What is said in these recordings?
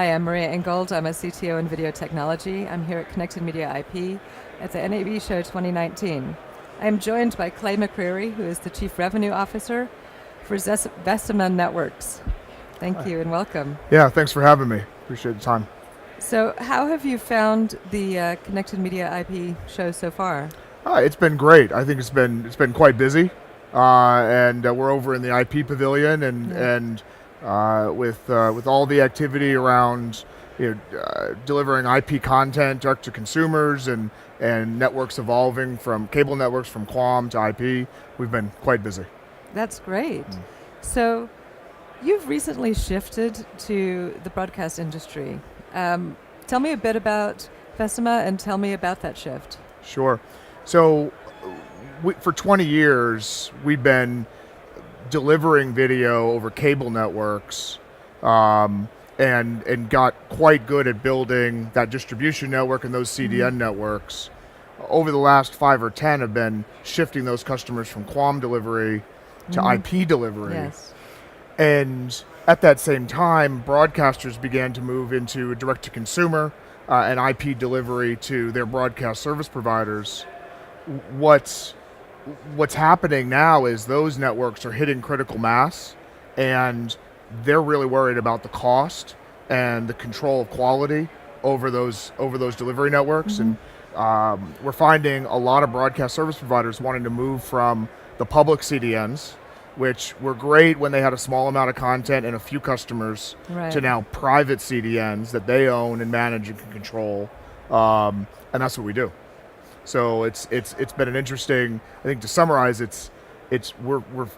Hi, I'm Maria Ingold. I'm a CTO in video technology. I'm here at Connected Media IP at the NAB Show 2019. I am joined by Clay McCreery, who is the Chief Revenue Officer for Vecima Networks. Thank you and welcome. Yeah, thanks for having me. Appreciate the time. So how have you found the Connected Media IP show so far? It's been great. I think it's been quite busy, and we're over in the IP pavilion, and with all the activity around delivering IP content direct to consumers and networks evolving from cable networks from QAM to IP, we've been quite busy. That's great. So you've recently shifted to the broadcast industry. Tell me a bit about Vecima and tell me about that shift. Sure. So for 20 years, we've been delivering video over cable networks and got quite good at building that distribution network and those CDN networks. Over the last 5 or 10 have been shifting those customers from QAM delivery to IP delivery. Yes. And at that same time, broadcasters began to move into direct-to-consumer and IP delivery to their broadcast service providers. What's happening now is those networks are hitting critical mass, and they're really worried about the cost and the control of quality over those delivery networks. And we're finding a lot of broadcast service providers wanting to move from the public CDNs, which were great when they had a small amount of content and a few customers, to now private CDNs that they own and manage and can control, and that's what we do. So it's been an interesting. I think to summarize, we're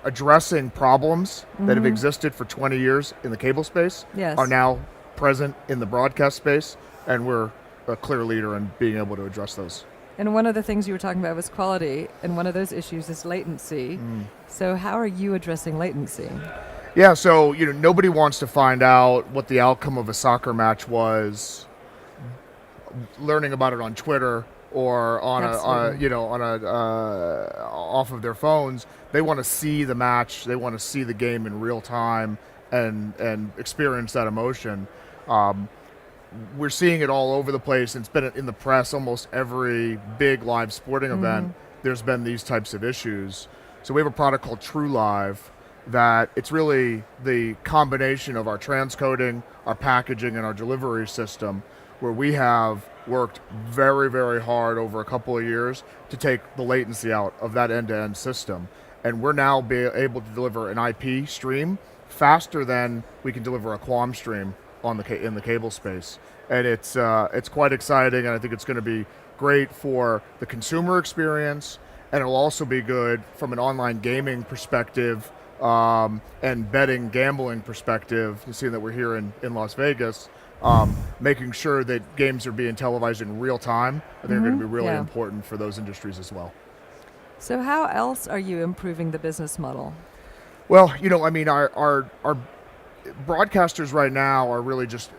addressing problems that have existed for 20 years in the cable space, are now present in the broadcast space, and we're a clear leader in being able to address those. And one of the things you were talking about was quality, and one of those issues is latency. So how are you addressing latency? Yeah, so nobody wants to find out what the outcome of a soccer match was, learning about it on Twitter or on off of their phones. They want to see the match. They want to see the game in real time and experience that emotion. We're seeing it all over the place. It's been in the press. Almost every big live sporting event, there's been these types of issues. So we have a product called True Live that it's really the combination of our transcoding, our packaging, and our delivery system, where we have worked very, very hard over a couple of years to take the latency out of that end-to-end system. And we're now able to deliver an IP stream faster than we can deliver a QAM stream in the cable space. And it's quite exciting, and I think it's going to be great for the consumer experience, and it'll also be good from an online gaming perspective and betting, gambling perspective. You see that we're here in Las Vegas, making sure that games are being televised in real time. I think are going to be really important for those industries as well. So how else are you improving the business model? Well, our broadcasters right now are really just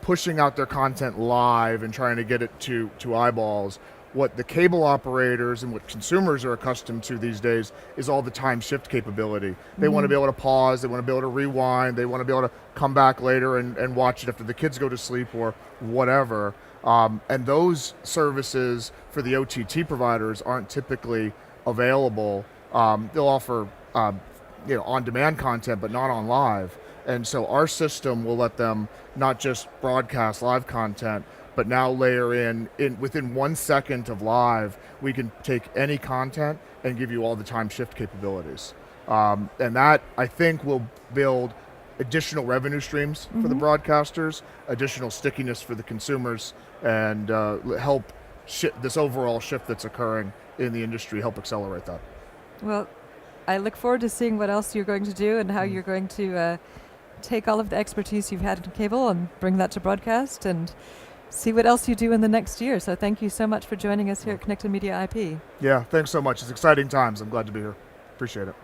pushing out their content live and trying to get it to eyeballs. What the cable operators and what consumers are accustomed to these days is all the time shift capability. They want to be able to pause, they want to be able to rewind, they want to be able to come back later and watch it after the kids go to sleep or whatever. And those services for the OTT providers aren't typically available. They'll offer on-demand content, but not on live. And so our system will let them not just broadcast live content, but now layer in within 1 second of live, we can take any content and give you all the time shift capabilities. And that, I think, will build additional revenue streams for the broadcasters, additional stickiness for the consumers, and help this overall shift that's occurring in the industry, help accelerate that. Well, I look forward to seeing what else you're going to do and how you're going to take all of the expertise you've had in cable and bring that to broadcast and see what else you do in the next year. So thank you so much for joining us here at Connected Media IP. Yeah, thanks so much. It's exciting times. I'm glad to be here. Appreciate it.